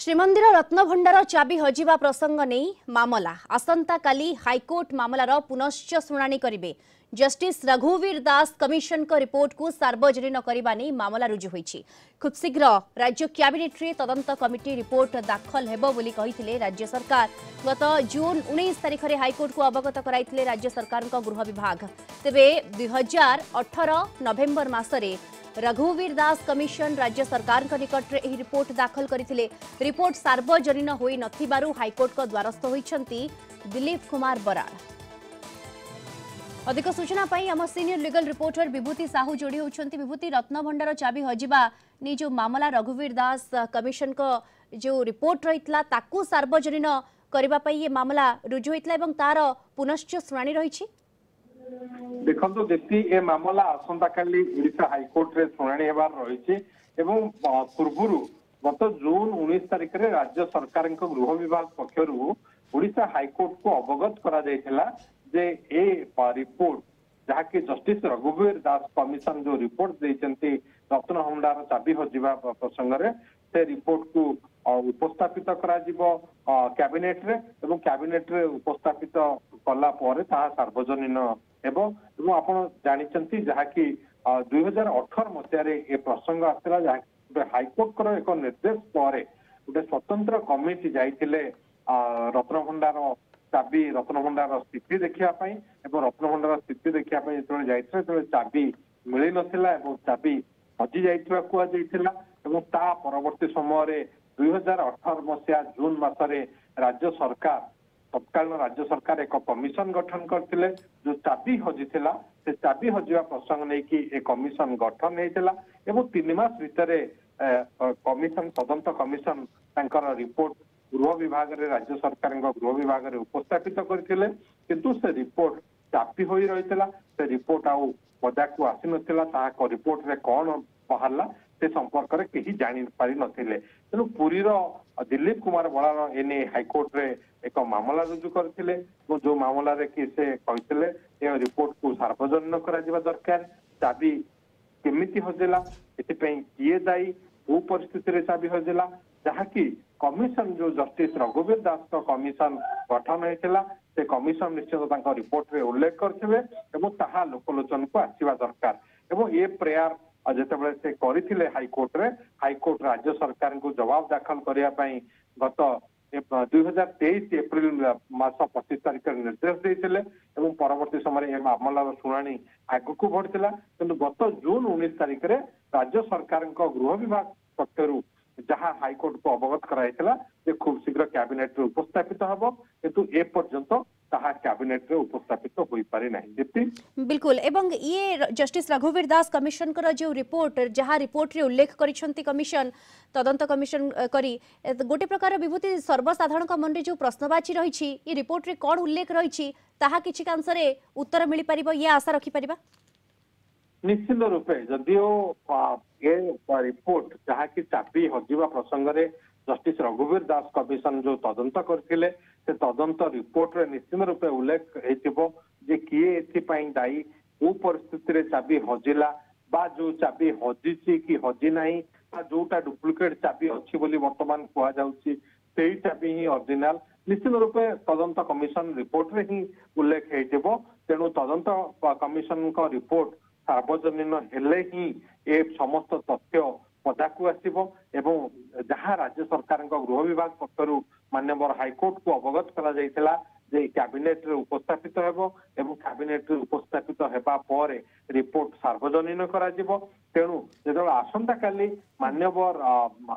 श्रीमंदिर रत्नभंडार चाबी हजिबा प्रसंग नहीं मामला आसंता काली हाईकोर्ट मामलार पुनश्च शुणाणी करेंगे। जस्टिस रघुवीर दास कमिशन को रिपोर्ट को सार्वजनीन करने नहीं मामला रुजु होईछि। खूब शीघ्र राज्य कैबिनेट रे तदंत कमिटी रिपोर्ट दाखल हेबो बोली कहिथिले राज्य सरकार। गत जून 19 तारिख रे हाईकोर्ट को अवगत कराइथिले राज्य सरकार गृह विभाग। तेबे 2018 नवेम्बर मासरे रघुवीर दास कमिशन राज्य सरकार निकट में रिपोर्ट दाखल करथिले। रिपोर्ट सार्वजनीन होई नथिबारु हाईकोर्ट को द्वारस्थ होइछंती दिलीप कुमार बराड़। अधिक सूचना पाई आम सीनियर लीगल रिपोर्टर विभूति साहू जोड़ी होती। विभूति, रत्नभंडार चाबी हजिबा नि जो मामला रघुवीर दास कमिशन को जो रिपोर्ट रही ताकू सार्वजनीन करबा पई ये मामला रुजु होइतला एवं तार पुनश्च शुणाणी रही। देखो जति ए मामला आसंता काली ओडिशा हाईकोर्ट रे शुणाणी हेबार रही एवं पूर्व गत जून 19 तारिख रे राज्य सरकार गृह विभाग पक्षरु ओडिशा हाईकोर्ट को अवगत करा जायतिला जे ए रिपोर्ट जहाँ कि जस्टिस रघुवीर दास कमिशन जो रिपोर्ट देइचंती रत्नभंडार चाबी हजिबा प्रसंग रे से रिपोर्ट को उपस्थापित करा जिवो कैबिनेट रे एवं कैबिनेट रे उपस्थापित कला परे ता सार्वजनीन हेबो। एवं आपण जानिचंती जहाँ कि 2018 मसिया रे ए प्रसंग आसला जहाँ हाईकोर्ट को एक निर्देश परे गोटे स्वतंत्र कमिटी जाइतिले रत्नभंडार चाबी रत्नभंडार स्थिति देखापी एवं रत्नभंडार स्थिति देखापी जो जाते चाबी मिल नथिला एवं चाबी हजि जाइथिबा कुआ जाइथिला एवं ता परवर्ती समय रे 2018 मसिया जून मासरे राज्य सरकार तत्कालीन राज्य सरकार एक कमिशन गठन करथिले जो चाबी हजिथिला से चाबी हजिबा प्रसंग नै कि ए कमिशन गठन हेतिला एवं 3 मास भितरे कमिशन तदंत कमिशन तांकर रिपोर्ट गृह विभाग रे राज्य सरकार गृह विभाग रे उपस्थापित करथिले किंतु से रिपोर्ट चापी होई रहितला। से रिपोर्ट आउ पदा को आसी नथिला ताहा रिपोर्ट रे कोन बाहरला से संपर्क रे केही जानि पारि नथिले। तेनु पुरी रो दिलीप कुमार बराड़ एने हाईकोर्ट रे एक मामला रुजु करथिले जो मामला रे कि से कहिथिले ए रिपोर्ट को सार्वजनीन करा जिबा दरकार। चाबी केमिति हजेला एति पई किए दाई वो परिस्थिति रे चाबी हजेला जहाँ कि कमिशन जो जस्टिस रघुवीर दास का कमिशन गठन होता से कमिशन निश्चित रिपोर्ट रे उल्लेख करथिबे एवं ताहा लोकलोचन को आसीबा दरकार। एवं ये प्रयास जेतेबेले से करथिले हाईकोर्ट राज्य सरकार को जवाब दाखल करिया पई गत 2023 एप्रिल मास 25 तारिख निर्देश देइथिले एवं परवर्ती समय मामलार शुणाणी आगकू बढ़िथिला किंतु गत जून 19 तारिख रे राज्य सरकार गृह विभाग पक्षरु जहाँ हाईकोर्ट को अवगत कराइला खूब शीघ्र कैबिनेट रे उपस्थापित हबो किंतु ए पर्यंत ताहा कैबिनेट रे उपस्थापित होई पारि नाही। जेति बिल्कुल एवं ये जस्टिस रघुवीर दास कमिशन कर जो रिपोर्ट जहाँ रिपोर्ट रे उल्लेख करिसंती कमिशन तदंत कमिशन करी गोटे प्रकार विभूति सर्वसाधारण मन रे जो प्रश्नवाची रही ये रिपोर्ट रे कोन उल्लेख रही ताहा किछि कांश रे उत्तर मिली परिबो ये आशा रखि परिबा। निश्चित रूपे जदिओ ए रिपोर्ट जहाँ कि चाबी हजिबा प्रसंग रे जस्टिस रघुवीर दास कमिशन जो तदंत करथिले से तदंत रिपोर्ट रे निश्चित रूपे उल्लेख हेतिबो जे किए एथि पई दायी वो परिस्थिति रे चाबी हजिला बा जो चाबी हजिछि कि हजि नाही बा जोटा डुप्लिकेट चाबी अछि बोली वर्तमान कुआ जाउछि सेही चाबी ही ओरिजिनल निश्चित रूपे तदंत कमिशन रिपोर्ट रे ही उल्लेख हेतिबो। तेणु तदंत कमिशन का रिपोर्ट सार्वजनीन हेले ही ए समस्त तथ्य पदाकू आसिबो एवं जहाँ राज्य सरकार गृह विभाग पक्षरु माननीय हाईकोर्ट को अवगत करा जायतिला जे कैबिनेट रे उपस्थापित हेबो एवं कैबिनेट रे उपस्थापित हेबा परे रिपोर्ट सार्वजनीन करा जिवो। तेणु जेतो आसंता काली माननीय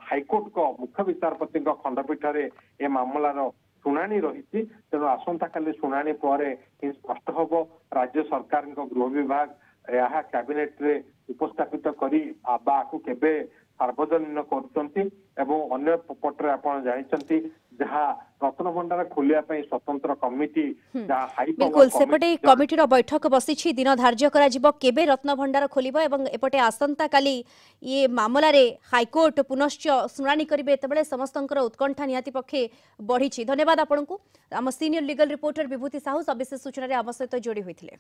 हाईकोर्ट को मुख्य विचारपति खंडपीठ रे ए मामलार शुणाणी रही। तेणु आसंता काली शुणाणी परे स्पष्ट हबो राज्य सरकार गृह विभाग यह कैबिनेट रे उपस्थापित करी बाकू केबे सार्वजनीन करछंती एवं अन्य पटरे आपण जानिचंती जहाँ रत्नभंडार खोलिया पई स्वतंत्र कमिटी जहाँ बिल्कुल सेपटे कमिटी रो बैठक बसिछि दिन धार्य करा जिवो केबे रत्नभंडार खोलिबो एवं एपटे आसंता काली ये मामला रे हाईकोर्ट पुनश्च शुणाणी करिवे एतबेले समस्तंकर उत्कंठा निहाती पक्षे बढ़िछि। धन्यवाद आपनकू आम सीनियर लीगल रिपोर्टर विभूति साहू सविशेष सूचना रे आम सहित जोड़ी होइथिले।